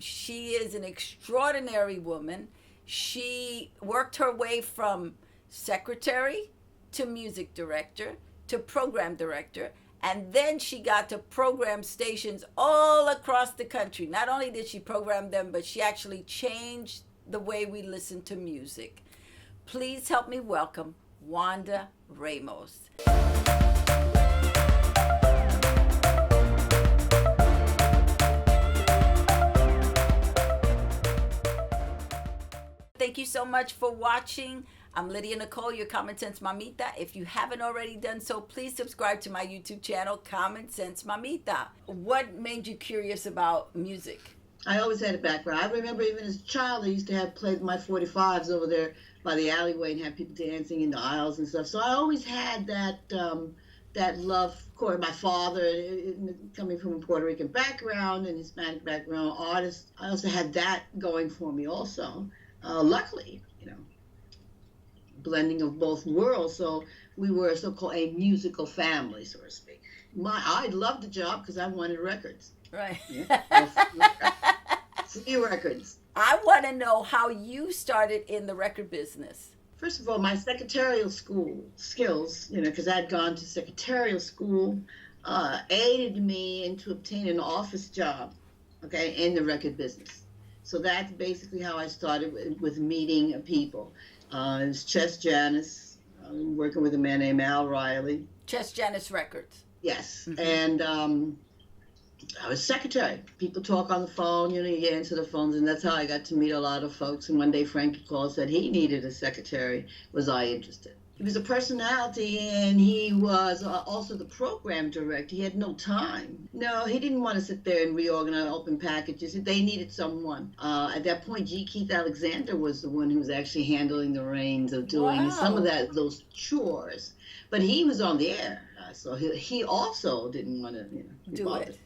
She is an extraordinary woman. She worked her way from secretary to music director to program director. And then she got to program stations all across the country. Not only did she program them, but she actually changed the way we listen to music. Please help me welcome Wanda Ramos. Thank you so much for watching. I'm Lydia Nicole, your Common Sense Mamita. If you haven't already done so, please subscribe to my YouTube channel, Common Sense Mamita. What made you curious about music? I always had a background. I remember even as a child, I used to have played my 45s over there by the alleyway and have people dancing in the aisles and stuff. So I always had that love. Of course, my father, coming from a Puerto Rican background and Hispanic background, artist, I also had that going for me also. Luckily, blending of both worlds. So we were so-called a musical family, so to speak. I loved the job because I wanted records. Right. Yeah. Free records. I want to know how you started in the record business. First of all, my secretarial school skills, because I'd gone to secretarial school, aided me into obtaining an office job, in the record business. So that's basically how I started with meeting people. It was Chess Janis, working with a man named Al Riley. Chess Janis Records. Yes. Mm-hmm. And I was secretary. People talk on the phone, you answer the phones, and that's how I got to meet a lot of folks. And one day Frankie called, said he needed a secretary. Was I interested? He was a personality, and he was also the program director. He had no time. No, he didn't want to sit there and reorganize, open packages. They needed someone. At that point, G. Keith Alexander was the one who was actually handling the reins of doing some of those chores. But he was on the air, so he also didn't want to do it.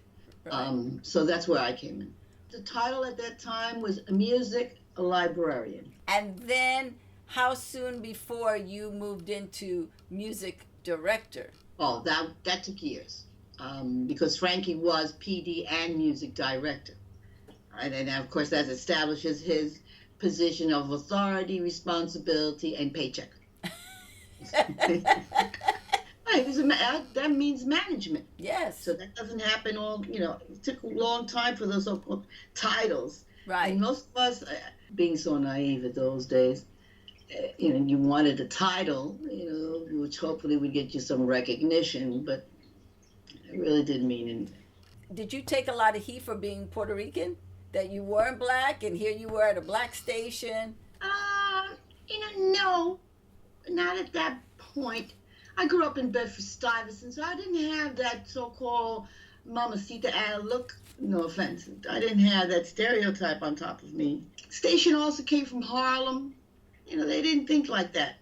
Right. So that's where I came in. The title at that time was Music Librarian. And then how soon before you moved into music director? Oh, that took years, because Frankie was PD and music director. Right? And of course that establishes his position of authority, responsibility, and paycheck. That means management. Yes. So that doesn't happen it took a long time for those so-called titles. Right. And most of us, being so naive at those days, you wanted a title, which hopefully would get you some recognition, but it really didn't mean anything. Did you take a lot of heat for being Puerto Rican? That you weren't black and here you were at a black station? No, not at that point. I grew up in Bedford-Stuyvesant, so I didn't have that so-called Mamacita look. No offense. I didn't have that stereotype on top of me. Station also came from Harlem. They didn't think like that.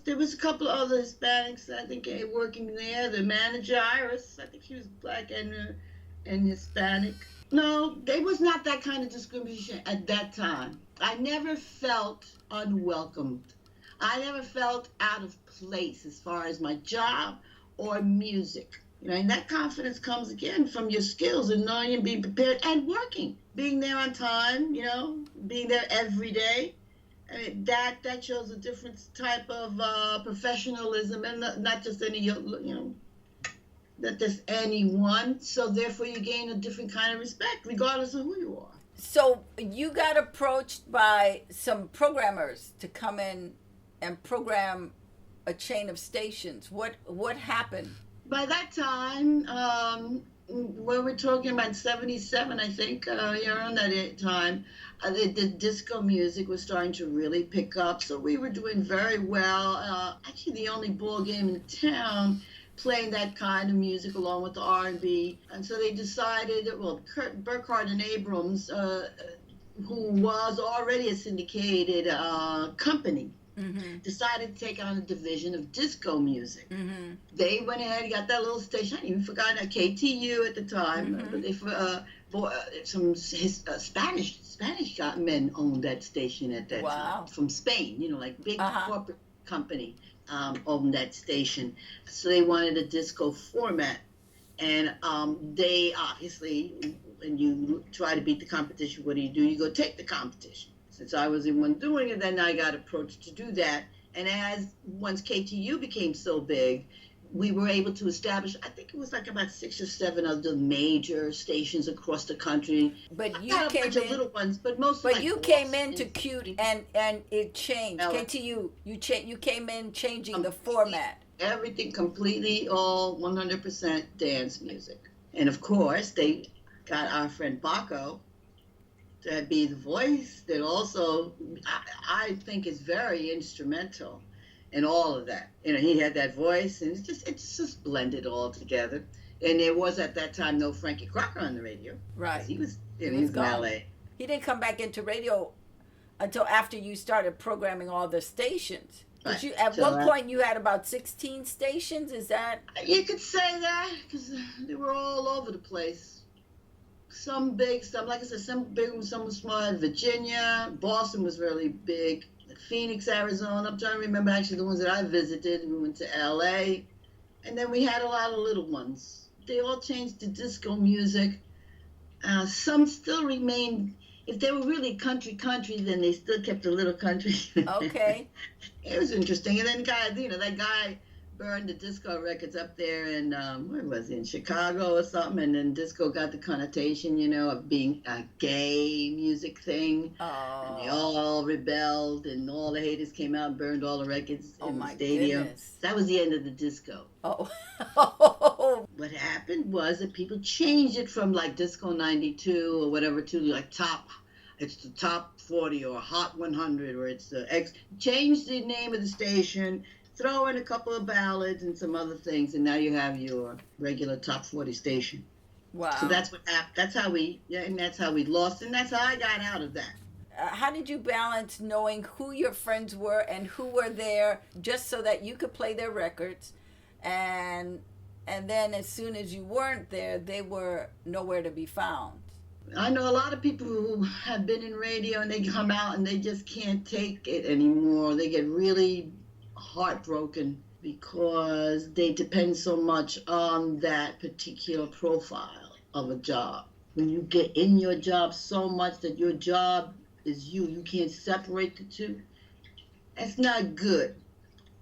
There was a couple of other Hispanics, I think, working there. The manager, Iris, I think she was black and Hispanic. No, there was not that kind of discrimination at that time. I never felt unwelcomed. I never felt out of place as far as my job or music. And that confidence comes again from your skills and knowing and being prepared and working, being there on time, being there every day. I mean, that shows a different type of professionalism, and not just any, not just anyone. So therefore, you gain a different kind of respect, regardless of who you are. So you got approached by some programmers to come in and program a chain of stations. What happened? By that time, when we're talking about 77, I think, around that time, the disco music was starting to really pick up. So we were doing very well. Actually, the only ball game in town playing that kind of music along with the R&B. And so they decided, Burkhart and Abrams, who was already a syndicated company, mm-hmm. decided to take on a division of disco music. Mm-hmm. They went ahead and got that little station. I even forgot that KTU at the time, mm-hmm. But some Spanish men owned that station at that time from Spain. Like big corporate company owned that station. So they wanted a disco format, and they obviously and you try to beat the competition, what do? You go take the competition. Since I was the one doing it, then I got approached to do that. And once KTU became so big, we were able to establish, I think it was like about 6 or 7 of the major stations across the country. But you Not a came bunch of in, little ones, but most but like you came into cute and it changed. Ella. KTU, you came in changing the format. Everything completely, all 100% dance music. And of course, they got our friend Baco to be the voice that also, I think, is very instrumental in all of that. You know, he had that voice, and it's just blended all together. And there was at that time no Frankie Crocker on the radio. Right. He was, He in was gone. LA. He didn't come back into radio until after you started programming all the stations. Right. You, at So, one point, you had about 16 stations. Is that? You could say that, because they were all over the place. Some big, some, like I said, some big, some small. Virginia, Boston was really big. Phoenix, Arizona. I'm trying to remember actually the ones that I visited. We went to LA. And then we had a lot of little ones. They all changed to disco music. Some still remained, if they were really country, then they still kept a little country. Okay. It was interesting. And then that guy burned the disco records up there in, where was he, in Chicago or something, and then disco got the connotation, of being a gay music thing. Oh. And they all rebelled, and all the haters came out and burned all the records in the stadium. Goodness. That was the end of the disco. Oh. What happened was that people changed it from like Disco 92 or whatever to like it's the top 40 or Hot 100, or it's the change the name of the station, throw in a couple of ballads and some other things, and now you have your regular top 40 station. Wow. So that's what happened. That's how we lost, and that's how I got out of that. How did you balance knowing who your friends were and who were there just so that you could play their records, and then as soon as you weren't there, they were nowhere to be found? I know a lot of people who have been in radio and they come out and they just can't take it anymore. They get really heartbroken because they depend so much on that particular profile of a job. When you get in your job so much that your job is you can't separate the two, that's not good.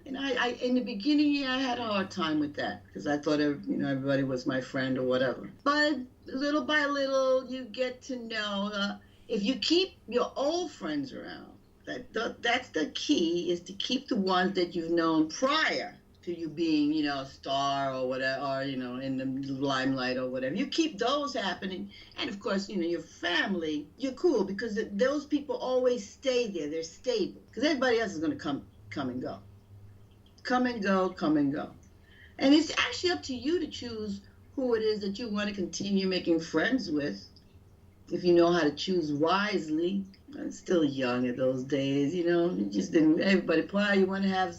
And I in the beginning, I had a hard time with that because I thought everybody was my friend or whatever. But little by little, you get to know, if you keep your old friends around, that's the key, is to keep the ones that you've known prior to you being, a star or whatever, or, in the limelight or whatever. You keep those happening. And of course, your family, you're cool because those people always stay there. They're stable because everybody else is going to come and go. Come and go. And it's actually up to you to choose who it is that you want to continue making friends with. If you know how to choose wisely. I'm still young at those days, you just didn't, everybody, you want to have,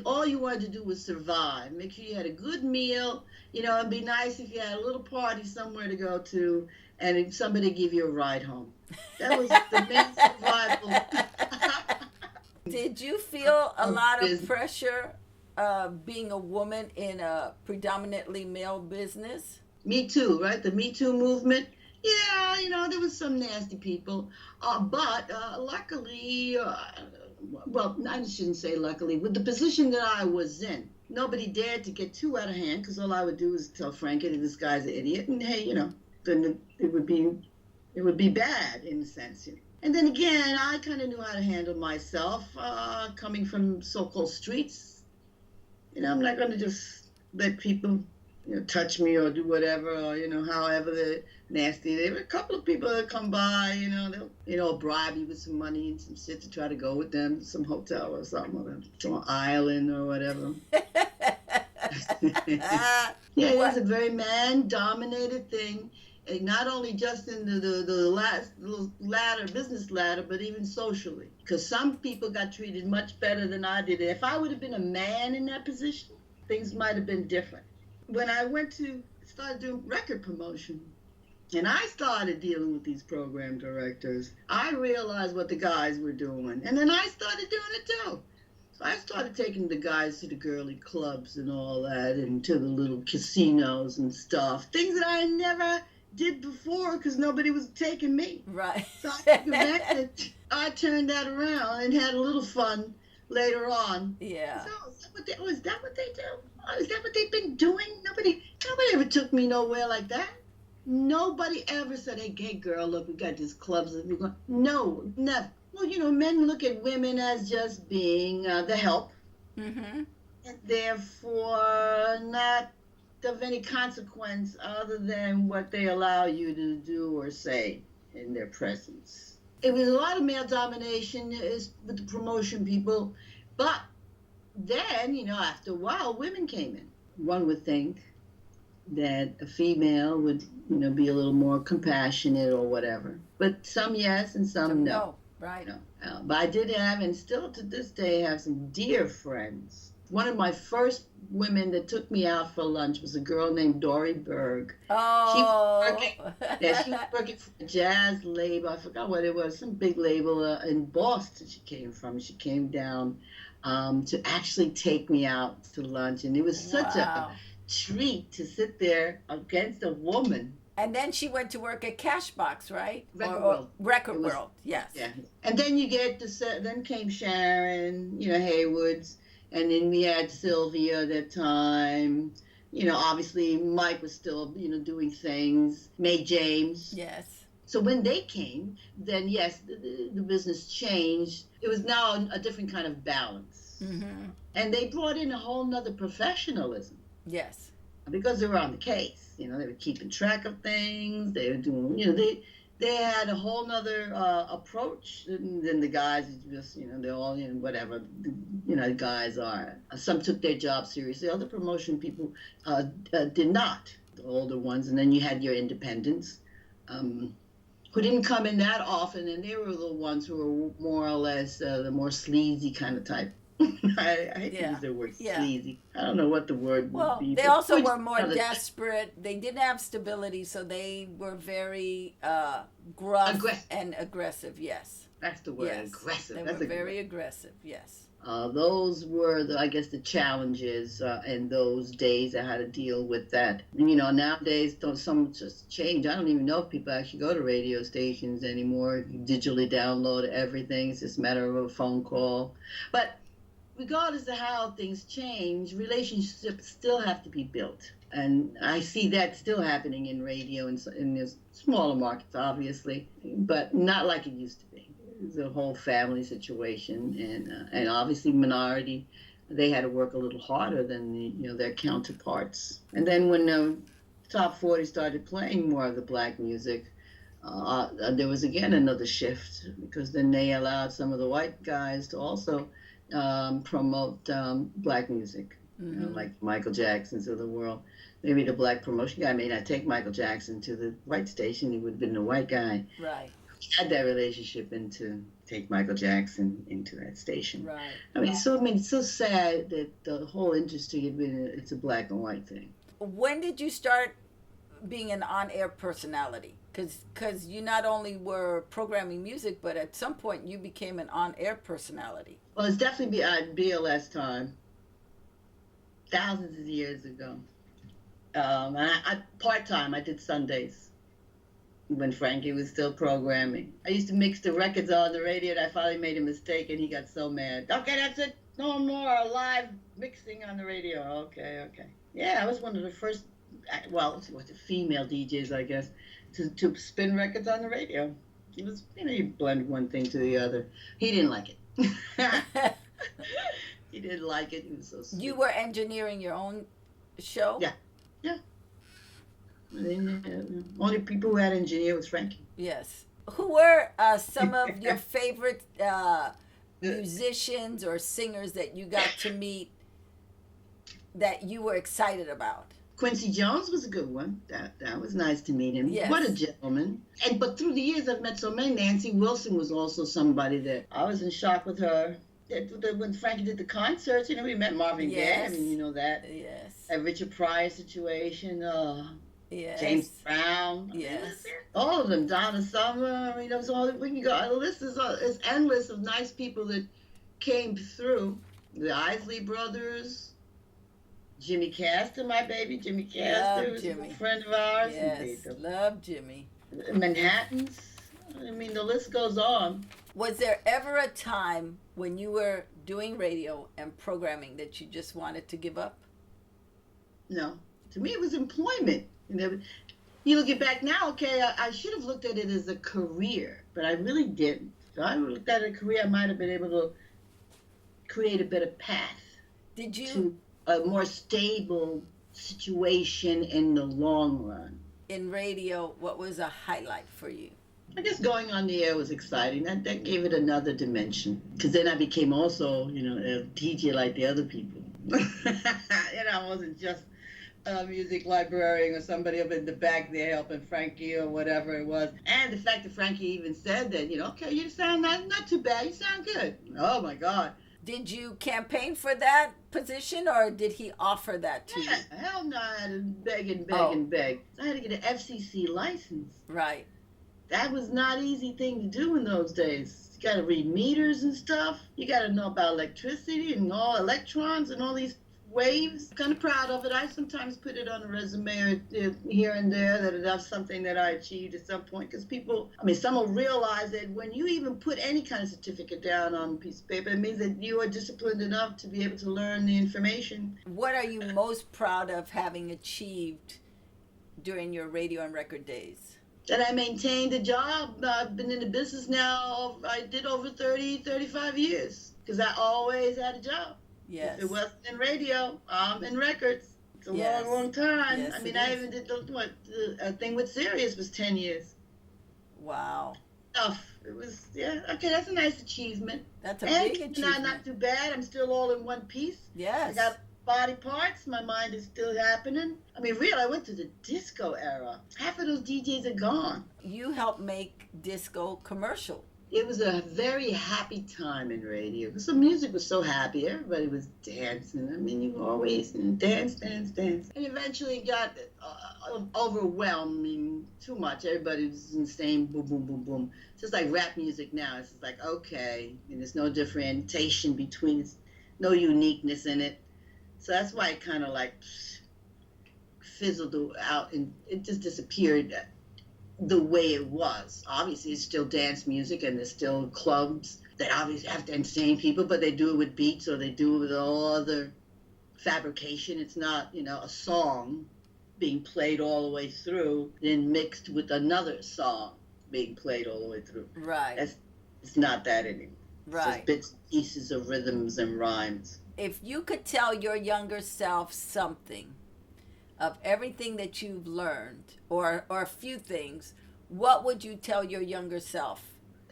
all you wanted to do was survive. Make sure you had a good meal, it'd be nice if you had a little party somewhere to go to, and if somebody give you a ride home. That was the main survival. Did you feel a lot of pressure being a woman in a predominantly male business? Me Too, right? The Me Too movement. Yeah, there was some nasty people. But luckily, well, I shouldn't say luckily, with the position that I was in, nobody dared to get too out of hand because all I would do is tell Frankie that this guy's an idiot. And hey, then it would be bad in a sense. And then again, I kind of knew how to handle myself coming from so-called streets. I'm not going to just let people touch me or do whatever, or, however they're nasty. There were a couple of people that come by, they'll bribe you with some money and some shit to try to go with them to some hotel or something, or some island or whatever. Yeah, it was a very man-dominated thing, and not only just in the last ladder, business ladder, but even socially. Because some people got treated much better than I did. If I would have been a man in that position, things might have been different. When I started doing record promotion, and I started dealing with these program directors, I realized what the guys were doing. And then I started doing it too. So I started taking the guys to the girly clubs and all that, and to the little casinos and stuff. Things that I never did before because nobody was taking me. Right. So I took advantage. I turned that around and had a little fun later on. Yeah. So is that what they do? Oh, is that what they've been doing? Nobody ever took me nowhere like that. Nobody ever said, hey girl, look, we got these clubs that we're going. No, never. Well, men look at women as just being the help. Mm-hmm. And therefore not of any consequence other than what they allow you to do or say in their presence. It was a lot of male domination with the promotion people, but then, after a while, women came in. One would think that a female would, be a little more compassionate or whatever. But some yes and some no. Right. But I did have, and still to this day, have some dear friends. One of my first women that took me out for lunch was a girl named Dory Berg. Oh. She was working for a jazz label. I forgot what it was, some big label in Boston she came from. She came down to actually take me out to lunch. And it was such a treat to sit there against a woman. And then she went to work at Cashbox, right? Record World, yes. Yeah. And then then came Sharon, Haywoods. And then we had Sylvia at that time. Obviously Mike was still, doing things. May James. Yes. So when they came, then yes, the business changed. It was now a different kind of balance. Mm-hmm. And they brought in a whole nother professionalism. Yes. Because they were on the case. They were keeping track of things. They were doing, they had a whole nother approach than the guys. Just they're all whatever the guys are. Some took their job seriously. Other promotion people did not. The older ones, and then you had your independents who didn't come in that often, and they were the ones who were more or less the more sleazy kind of type. I hate to use the word sleazy. I don't know what the word would be. Well, they also were more desperate. They didn't have stability, so they were very gruff and aggressive. Yes. That's the word, yes. Aggressive. They were very aggressive, yes. Those were, the challenges in those days. I had to deal with that. Nowadays, some just change. I don't even know if people actually go to radio stations anymore. You digitally download everything. It's just a matter of a phone call. But regardless of how things change, relationships still have to be built. And I see that still happening in radio and in the smaller markets, obviously, but not like it used to be. It's a whole family situation, and obviously minority, they had to work a little harder than their counterparts. And then when the top 40 started playing more of the black music, there was again another shift, because then they allowed some of the white guys to also promote black music, like Michael Jackson's of the world. Maybe the black promotion guy may not take Michael Jackson to the white station. He would have been a white guy. Right. Had that relationship and to take Michael Jackson into that station. Right. It's so sad that the whole industry it's a black and white thing. When did you start being an on-air personality? Because you not only were programming music, but at some point you became an on-air personality. Well, it's definitely BLS time. Thousands of years ago. And I part-time, I did Sundays when Frankie was still programming. I used to mix the records on the radio, and I finally made a mistake, and he got so mad. Okay, that's it. No more live mixing on the radio. Okay. Yeah, I was one of the first, the female DJs, I guess, to spin records on the radio. It was, you blend one thing to the other. He didn't like it. He didn't like it. He was so stupid. You were engineering your own show? Yeah. Only people who had engineer was Frankie. Yes. Who were some of your favorite musicians or singers that you got to meet that you were excited about? Quincy Jones was a good one. That was nice to meet him. Yes. What a gentleman. But through the years I've met so many. Nancy Wilson was also somebody that I was in shock with her. When Frankie did the concerts, we met Marvin Gaye. You know that. Yes. That Richard Pryor situation. Yes. James Brown. Yes. All of them. Donna Summer. It was all, we can go. The list is endless of nice people that came through. The Isley Brothers. Jimmy Castor, my baby, Jimmy Castor Love was a Jimmy. friend of ours. Yes, love Jimmy. Manhattans. I mean, the list goes on. Was there ever a time when you were doing radio and programming that you just wanted to give up? No, to me it was employment. You look it back now, okay, I should have looked at it as a career, but I really didn't. If I looked at a career, I might have been able to create a better path Did you, to a more stable situation in the long run. in radio, what was a highlight for you? I guess going on the air was exciting. That gave it another dimension. Because then I became also, a DJ like the other people. I wasn't just a music librarian or somebody up in the back there helping Frankie or whatever it was. And the fact that Frankie even said that, okay, you sound not too bad. You sound good. Oh, my God. Did you campaign for that position, or did he offer that to you? Hell no, I had to beg and beg Oh. and beg. I had to get an FCC license. Right. That was not an easy thing to do in those days. You got to read meters and stuff. You got to know about electricity and all electrons and all these waves. Kind of proud of it. I sometimes put it on a resume here and there that that's something that I achieved at some point, because some will realize that when you even put any kind of certificate down on a piece of paper, it means that you are disciplined enough to be able to learn the information. What are you most proud of having achieved during your radio and record days? That I maintained a job. I've been in the business now, I did over 35 years, because I always had a job. Yes. If it wasn't in radio, I'm in records. It's a Yes. long time. Yes, I mean, it I is. even did a thing with Sirius was 10 years. Wow. Tough. It was, okay, that's a nice achievement. That's a And big achievement. not too bad. I'm still all in one piece. I Yes. got body parts. My mind is still happening. I mean, really, I went to the disco era. Half of those DJs are gone. You helped make disco commercial. It was a very happy time in radio. The music was so happy. Everybody was dancing. I mean, you were always dance. And eventually it got overwhelming too much. Everybody was in the same boom, boom, boom, boom. It's just like rap music now. It's just like, okay, and there's no differentiation between it, no uniqueness in it. So that's why it kind of like fizzled out and it just disappeared the way it was. Obviously, it's still dance music and there's still clubs that obviously have to entertain people, but they do it with beats or they do it with all other fabrication. It's not, a song being played all the way through, then mixed with another song being played all the way through. Right. It's not that anymore. Right. It's just bits and pieces of rhythms and rhymes. If you could tell your younger self something of everything that you've learned, or a few things, what would you tell your younger self?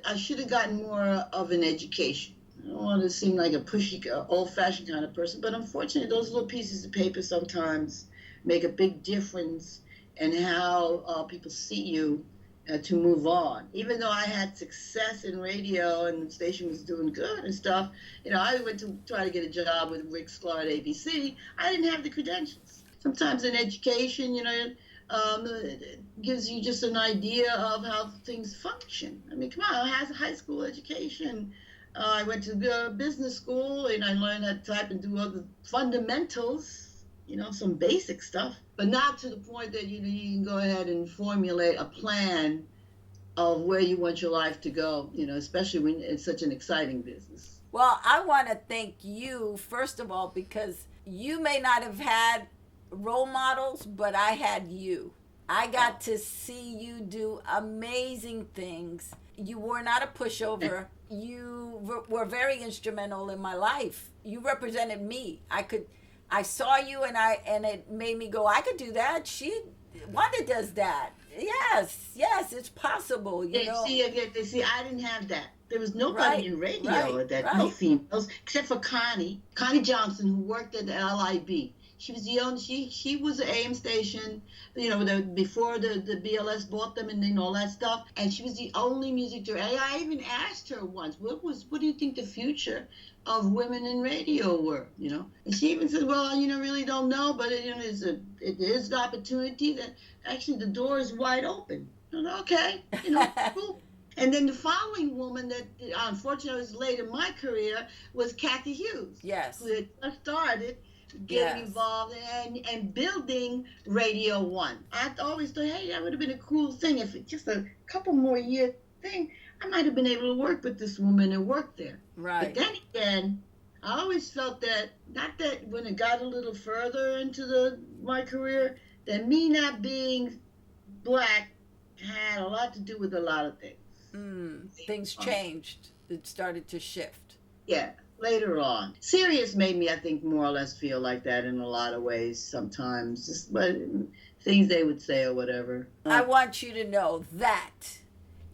I should have gotten more of an education. I don't want to seem like a pushy, old-fashioned kind of person, but unfortunately, those little pieces of paper sometimes make a big difference in how people see you to move on. Even though I had success in radio and the station was doing good and stuff, I went to try to get a job with Rick Sklar at ABC. I didn't have the credentials. Sometimes in education, it gives you just an idea of how things function. I mean, come on, I had a high school education. I went to business school and I learned how to type and do other fundamentals, some basic stuff, but not to the point that, you can go ahead and formulate a plan of where you want your life to go, especially when it's such an exciting business. Well, I want to thank you, first of all, because you may not have had role models, but I had you. I got to see you do amazing things. You were not a pushover. You were very instrumental in my life. You represented me. I saw you and it made me go, I could do that. Wanda does that. Yes, it's possible. You know. See, I didn't have that. There was nobody in radio at that. Right. No females, except for Connie Johnson, who worked at the LIB. She was the only. She was an AM station, before the BLS bought them and all that stuff. And she was the only music director. I even asked her once, what do you think the future of women in radio were? And she even said, well, really don't know, but it is an opportunity that actually the door is wide open. Okay, cool. And then the following woman that unfortunately was late in my career was Kathy Hughes. Yes. Who had just started. getting Yes. involved and building Radio One. I always thought, hey, that would have been a cool thing if it just a couple more year thing. I might have been able to work with this woman and work there. But Right. then again, I always felt that not that when it got a little further into my career, that me not being black had a lot to do with a lot of things. Things changed. It started to shift. Yeah, later on. Sirius made me, I think, more or less feel like that in a lot of ways sometimes. Just but things they would say or whatever. I want you to know that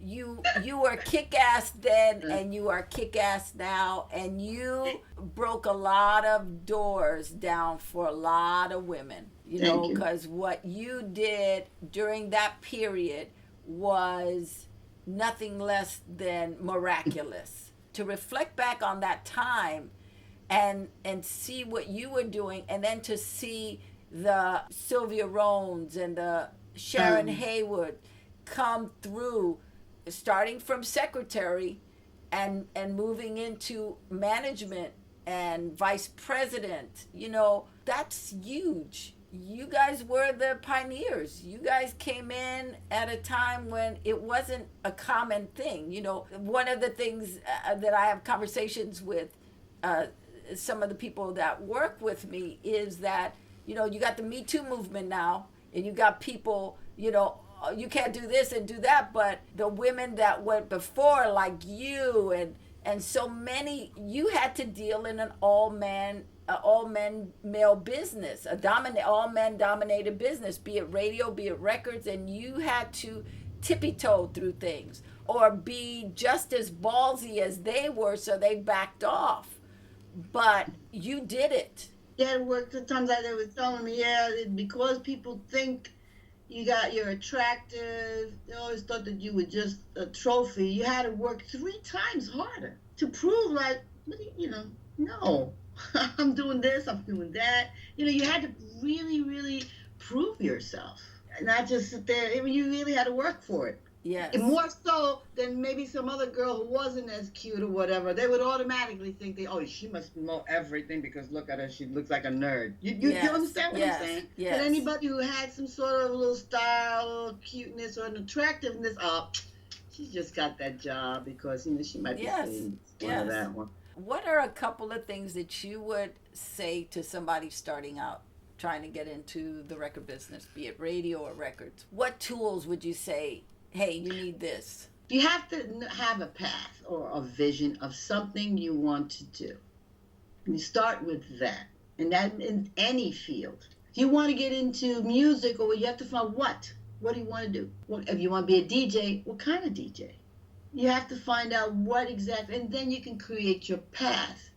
you were kick-ass then and you are kick-ass now, and you broke a lot of doors down for a lot of women, because what you did during that period was nothing less than miraculous. To reflect back on that time and see what you were doing, and then to see the Sylvia Rones and the Sharon Haywood come through, starting from secretary and moving into management and vice president, that's huge. You guys were the pioneers. You guys came in at a time when it wasn't a common thing. One of the things that I have conversations with some of the people that work with me is that, you got the Me Too movement now, and you got people, you can't do this and do that, but the women that went before, like you and so many, you had to deal in an all men male business, all men dominated business, be it radio, be it records, and you had to tippy toe through things or be just as ballsy as they were, so they backed off. But you did it. Yeah, it worked. Sometimes like they were telling me, because people think you're attractive, they always thought that you were just a trophy. You had to work 3 times harder to prove, like, no, I'm doing this, I'm doing that. You had to really, really prove yourself, not just sit there. I mean, you really had to work for it. Yes. And more so than maybe some other girl who wasn't as cute or whatever. They would automatically think she must know everything because look at her, she looks like a nerd. You understand what I'm saying? Yes. But anybody who had some sort of little style, or cuteness, or an attractiveness, she's just got that job because she might be saying one of that one. What are a couple of things that you would say to somebody starting out, trying to get into the record business, be it radio or records? What tools would you say, hey, you need this? You have to have a path or a vision of something you want to do. You start with that, and that in any field. If you want to get into music, or you have to find what do you want to do? If you want to be a DJ, what kind of DJ? You have to find out what exactly, and then you can create your path.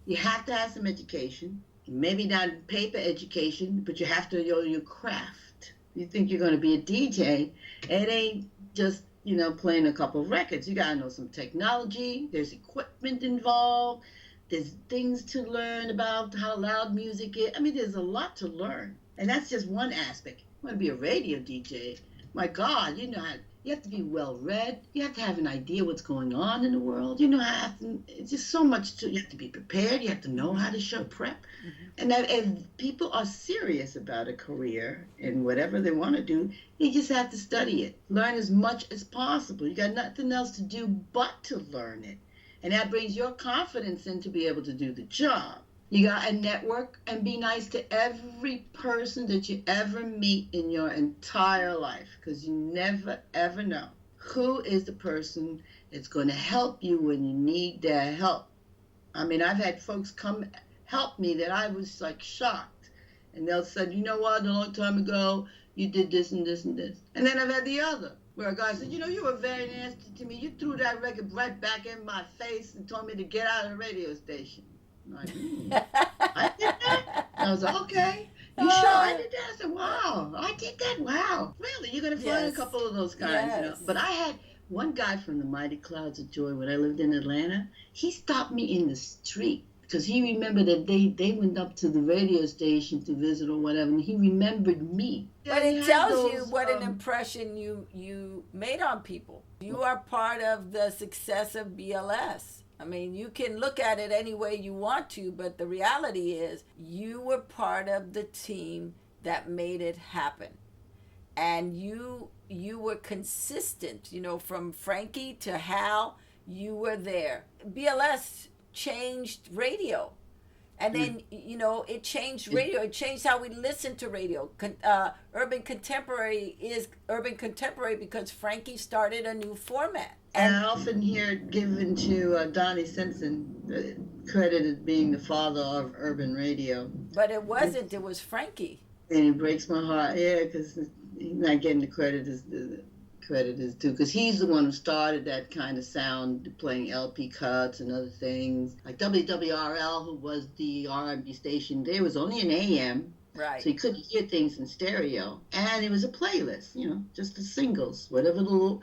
You have to have some education, maybe not paper education, but you have to know your craft. You think you're going to be a DJ, it ain't just, playing a couple of records. You got to know some technology. There's equipment involved. There's things to learn about how loud music is. I mean, there's a lot to learn. And that's just one aspect. You want to be a radio DJ. My God, you have to be well-read. You have to have an idea what's going on in the world. It's just so much you have to be prepared. You have to know how to show prep. Mm-hmm. And if people are serious about a career and whatever they want to do, you just have to study it. Learn as much as possible. You got nothing else to do but to learn it. And that brings your confidence in to be able to do the job. You got to network and be nice to every person that you ever meet in your entire life, because you never, ever know who is the person that's going to help you when you need their help. I mean, I've had folks come help me that I was like shocked. And they'll say, you know what, a long time ago, you did this and this and this. And then I've had the other, where a guy said, you were very nasty to me. You threw that record right back in my face and told me to get out of the radio station. Like, I did that? I was like, okay. You sure I did that? I said, wow, I did that? Wow. Really? You're going to find a couple of those guys, But I had one guy from the Mighty Clouds of Joy when I lived in Atlanta. He stopped me in the street because he remembered that they went up to the radio station to visit or whatever, and he remembered me. But it tells you what an impression you made on people. You are part of the success of BLS. I mean, you can look at it any way you want to, but the reality is you were part of the team that made it happen. And you were consistent, from Frankie to Hal, you were there. BLS changed radio. And then, it changed radio. It changed how we listen to radio. Urban Contemporary is Urban Contemporary because Frankie started a new format. And I often hear it given to Donnie Simpson, credited being the father of urban radio. But it wasn't. It was Frankie. And it breaks my heart, because he's not getting the credit as the credit is due, because he's the one who started that kind of sound, playing LP cuts and other things. Like WWRL, who was the R&B station, there was only an AM. Right. So you couldn't hear things in stereo. And it was a playlist, just the singles, whatever little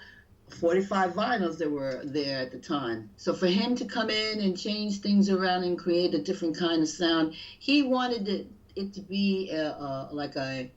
45 vinyls that were there at the time. So for him to come in and change things around and create a different kind of sound, he wanted it to be like a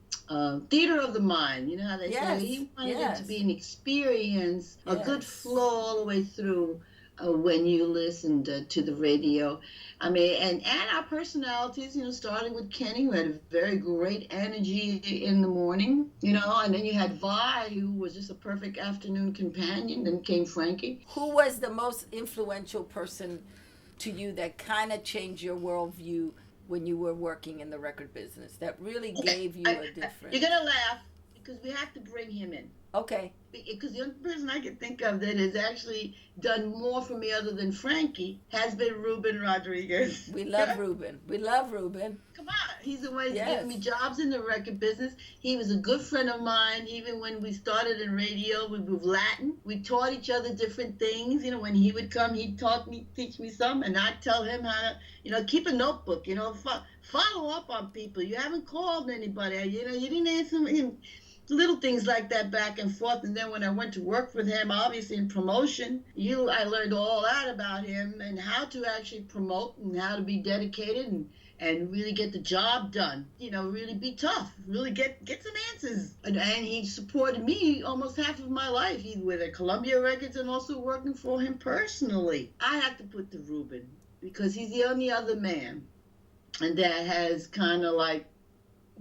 theater of the mind. You know how they say? He wanted it to be an experience, a good flow all the way through when you listened to the radio. I mean, and our personalities, starting with Kenny, who had a very great energy in the morning, and then you had Vi, who was just a perfect afternoon companion. Then came Frankie. Who was the most influential person to you that kind of changed your worldview when you were working in the record business, that really gave you a different... You're going to laugh, because we have to bring him in. Okay. Because the only person I can think of that has actually done more for me other than Frankie has been Ruben Rodriguez. We love Ruben. We love Ruben. Come on. He's the one who's giving me jobs in the record business. He was a good friend of mine. Even when we started in radio, we were Latin. We taught each other different things. When he would come, he'd teach me some, and I'd tell him how to, keep a notebook, follow up on people. You haven't called anybody. You didn't answer him. Little things like that back and forth. And then when I went to work with him, obviously in promotion, I learned all that about him and how to actually promote and how to be dedicated and really get the job done. Really be tough, really get some answers. And he supported me almost half of my life. He with at Columbia Records and also working for him personally. I had to put the Ruben, because he's the only other man and that has kind of like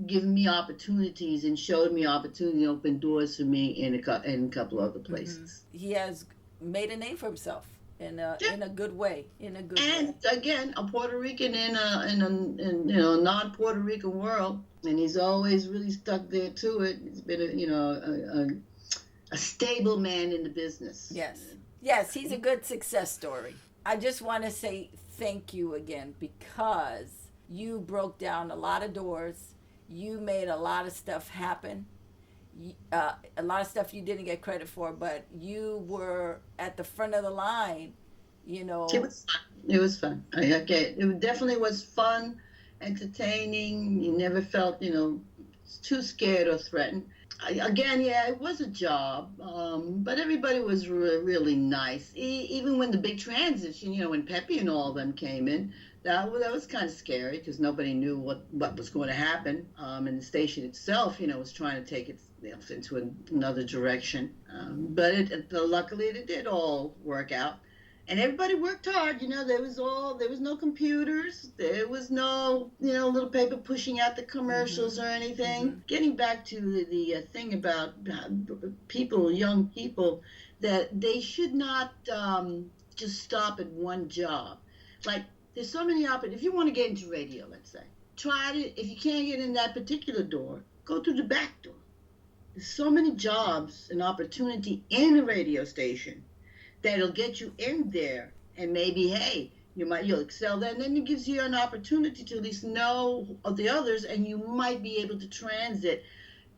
given me opportunities and showed me opportunity, opened doors for me in a couple other places. Mm-hmm. He has made a name for himself in a good way. And again, a Puerto Rican in a non-Puerto Rican world, and he's always really stuck there to it. He's been a stable man in the business. Yes, he's a good success story. I just want to say thank you again, because you broke down a lot of doors. You made a lot of stuff happen, a lot of stuff you didn't get credit for, but you were at the front of the line, It was fun. It definitely was fun, entertaining. You never felt, too scared or threatened. It was a job, but everybody was really nice. Even when the big transition, when Pepe and all of them came in, that was kind of scary, because nobody knew what was going to happen. And the station itself, was trying to take it into another direction. But luckily it did all work out. And everybody worked hard. There was no computers. There was no, little paper pushing out the commercials or anything. Mm-hmm. Getting back to the thing about people, young people, that they should not just stop at one job. Like, there's so many opportunities. If you want to get into radio, let's say, try it. If you can't get in that particular door, go through the back door. There's so many jobs and opportunity in a radio station that'll get you in there, and maybe, hey, you'll excel there, and then it gives you an opportunity to at least know of the others, and you might be able to transit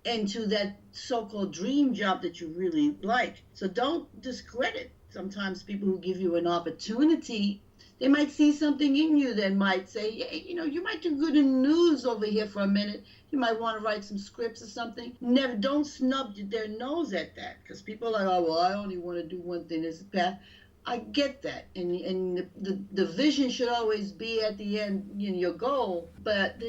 into that so-called dream job that you really like. So don't discredit sometimes people who give you an opportunity. They might see something in you that might say, yeah, you might do good in news over here for a minute. You might want to write some scripts or something. Don't snub their nose at that, because people are like, oh, well, I only want to do one thing. This is path. I get that, and the vision should always be at the end, your goal. But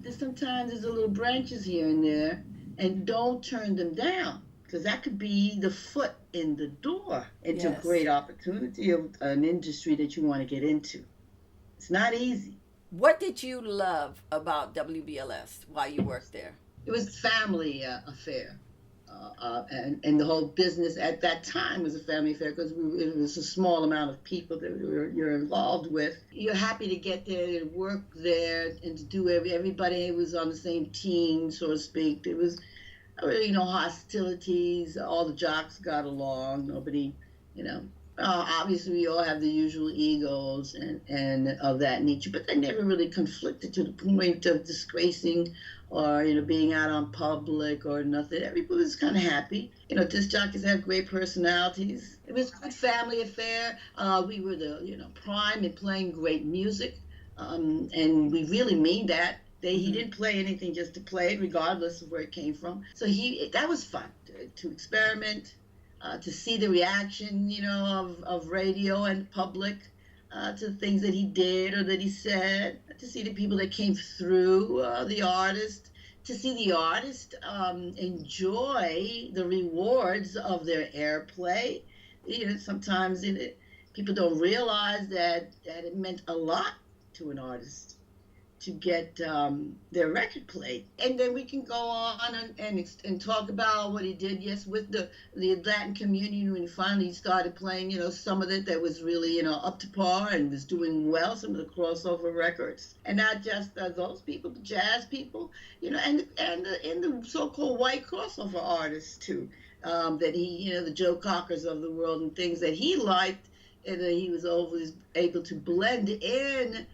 sometimes there's a little branches here and there, and don't turn them down, because that could be the foot in the door into a Yes. great opportunity of an industry that you want to get into. It's not easy. What did you love about WBLS while you worked there? It was family affair. And the whole business at that time was a family affair because it was a small amount of people that you're involved with. You're happy to get there and work there and to do everybody was on the same team, so to speak. There was really no hostilities. All the jocks got along. Nobody, you know. Obviously, we all have the usual egos and of that nature, but they never really conflicted to the point of disgracing or being out on public or nothing. Everybody was kind of happy. Disc jockeys have great personalities. It was a good family affair. We were the prime in playing great music, and we really mean that. He didn't play anything just to play it, regardless of where it came from. So that was fun to experiment. To see the reaction, of radio and public to things that he did or that he said, to see the people that came through, the artist, to see the artist enjoy the rewards of their airplay. Sometimes people don't realize that it meant a lot to an artist to get their record played. And then we can go on and talk about what he did, yes, with the Latin community when he finally started playing, some of it that was really, up to par and was doing well, some of the crossover records. And not just those people, the jazz people, and the so-called white crossover artists too, that he, the Joe Cockers of the world and things that he liked and that he was always able to blend in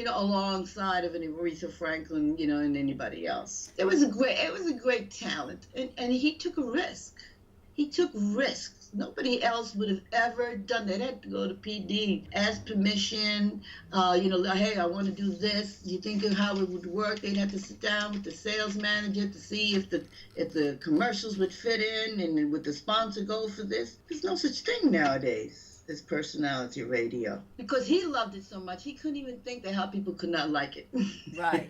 alongside of an Aretha Franklin, and anybody else. It was a great talent, and he took a risk. He took risks. Nobody else would have ever done that. They had to go to PD, ask permission. Hey, I want to do this. You think of how it would work? They'd have to sit down with the sales manager to see if the commercials would fit in, and would the sponsor go for this? There's no such thing nowadays. His personality radio, because he loved it so much he couldn't even think that how people could not like it. Right.